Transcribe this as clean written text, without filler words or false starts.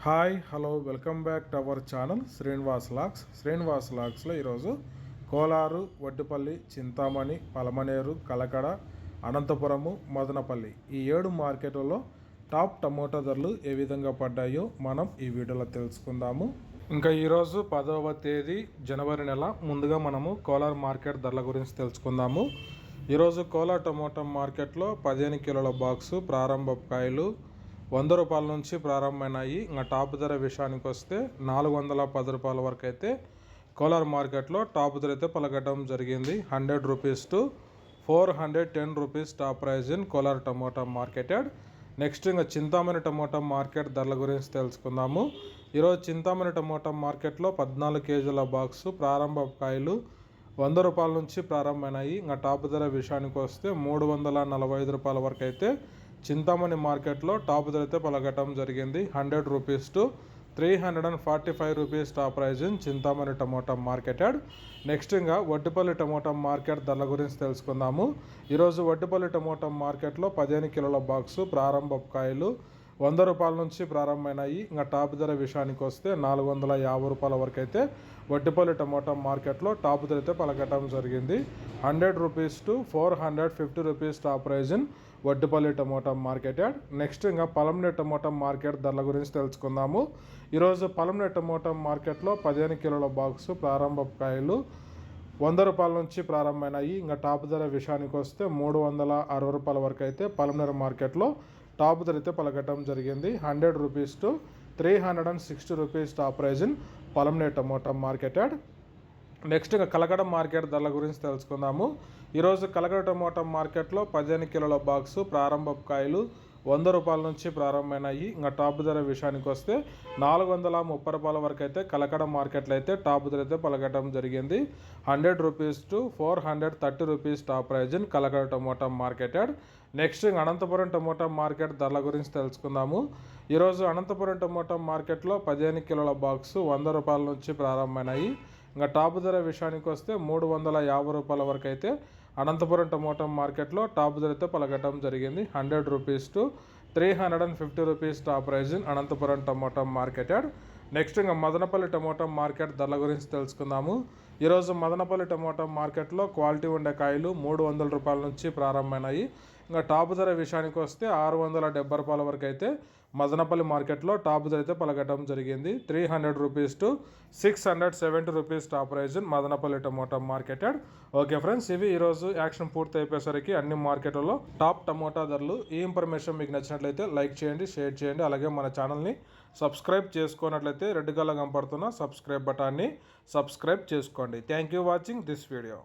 Hi hello welcome back to our channel Srinivas లాగ్స్లో ఈరోజు కోలారు, వడ్డిపల్లి, చింతామణి, పలమనేరు, కలకడ, అనంతపురము, మదనపల్లి ఈ 7 మార్కెట్లలో టాప్ టమోటా ధరలు ఏ విధంగా పడ్డాయో మనం ఈ వీడియోలో తెలుసుకుందాము. ఇంకా ఈరోజు 10వ తేదీ జనవరి నెల. ముందుగా మనము కోలార్ మార్కెట్ ధరల గురించి తెలుసుకుందాము. ఈరోజు కోలార్ టమోటా మార్కెట్లో 15 కిలోల బాక్సు ప్రారంభ కాయలు 100 రూపాయల నుంచి ప్రారంభమైనాయి. ఇంకా టాప్ ధర విషయానికి వస్తే 410 రూపాయల వరకు అయితే కోలార్ మార్కెట్లో టాప్ ధర అయితే పలకటం జరిగింది. 100 rupees to 410 rupees top price in Kolar tomato marketed. Next ఇంకా చింతామణి టమోటా మార్కెట్ ధరల గురించి తెలుసుకుందాము. ఈరోజు చింతామణి టమోటా మార్కెట్లో 14 కేజీల బాక్సు ప్రారంభ కాయలు 100 రూపాయల నుంచి ప్రారంభమైనాయి. ఇంకా టాప్ ధర విషయానికి వస్తే 345 రూపాయల వరకు అయితే చింతామణి మార్కెట్లో టాప్ ధర అయితే పలకటం జరిగింది. 100 rupees to 345 rupees top price in Chintamani tomato marketed. Next ఇంకా వడ్డిపల్లి టమోటా మార్కెట్ ధరల గురించి తెలుసుకుందాము. ఈరోజు వడ్డిపల్లి టమోటా మార్కెట్లో 15 కిలోల బాక్సు ప్రారంభ కాయలు 100 రూపాయల నుంచి ప్రారంభమైనాయి. ఇంకా టాప్ ధర విషయానికి వస్తే 450 రూపాయల వరకు అయితే వడ్డిపల్లి టమోటా మార్కెట్లో టాప్ ధర అయితే పలకటం జరిగింది. 100 rupees to 450 rupees top price in Vaddipalli tomato marketed. Next ఇంకా పలమనేరు టమోటా మార్కెట్ ధరల గురించి తెలుసుకుందాము. ఈరోజు పలమనేరు టమోటా మార్కెట్లో 15 కిలోల బాక్సు ప్రారంభ కాయలు 100 రూపాయల నుంచి ప్రారంభమైనాయి. ఇంకా టాప్ ధర విషయానికి వస్తే 360 రూపాయల వరకు అయితే పలమనేరు మార్కెట్లో టాప్ ధర అయితే పలకటం జరిగింది. 100 rupees to 360 rupees top price in Palamaneru tomato marketed. Next ఇంకా కలకడ మార్కెట్ ధరల గురించి తెలుసుకుందాము. ఈరోజు కలకడ టమోటా మార్కెట్లో 15 కిలోల బాక్సు ప్రారంభ కాయలు 100 రూపాయల నుంచి ప్రారంభమైనాయి. ఇంకా టాప్ ధర విషయానికి వస్తే 430 రూపాయల వరకు అయితే కలకడ మార్కెట్లో అయితే టాప్ ధర అయితే పలకటం జరిగింది. 100 rupees to 430 rupees top price in Kalakada tomato marketed. Next Anantapuram tomato market ధరల గురించి తెలుసుకుందాము. ఈరోజు అనంతపురం టమోటా మార్కెట్లో 15 కిలోల బాక్సు 100 రూపాయల నుంచి ప్రారంభమైనాయి. ఇంకా టాప్ ధర విషయానికి వస్తే 350 రూపాయల వరకు అయితే అనంతపురం టమోటా మార్కెట్లో టాప్ ధర అయితే పలకటం జరిగింది. 100 rupees to 350 rupees top price in Anantapuram tomato marketed. Next ఇంకా మదనపల్లి టమోటా మార్కెట్ ధరల గురించి తెలుసుకుందాము. ఈరోజు మదనపల్లి టమోటా మార్కెట్లో క్వాలిటీ ఉండే కాయలు 300 రూపాయల నుంచి ప్రారంభమైనాయి. ఇంకా టాప్ ధర విషయానికి వస్తే 670 రూపాయల వరకు అయితే మదనపల్లి మార్కెట్లో టాప్ ధర అయితే పలకటం జరిగింది. 300 rupees to 670 rupees top price in Madanapalli tomato marketed. Okay friends, ఇవి ఈరోజు యాక్షన్ పూర్తి అయిపోయేసరికి అన్ని మార్కెట్లలో టాప్ టమోటా ధరలు. ఈ ఇన్ఫర్మేషన్ మీకు నచ్చినట్లయితే లైక్ చేయండి, షేర్ చేయండి. అలాగే మన ఛానల్ని సబ్స్క్రైబ్ చేసుకున్నట్లయితే రెడ్ కలర్ కనపడుతున్న సబ్స్క్రైబ్ బటాన్ని సబ్స్క్రైబ్ చేసుకోండి. Thank you watching this video.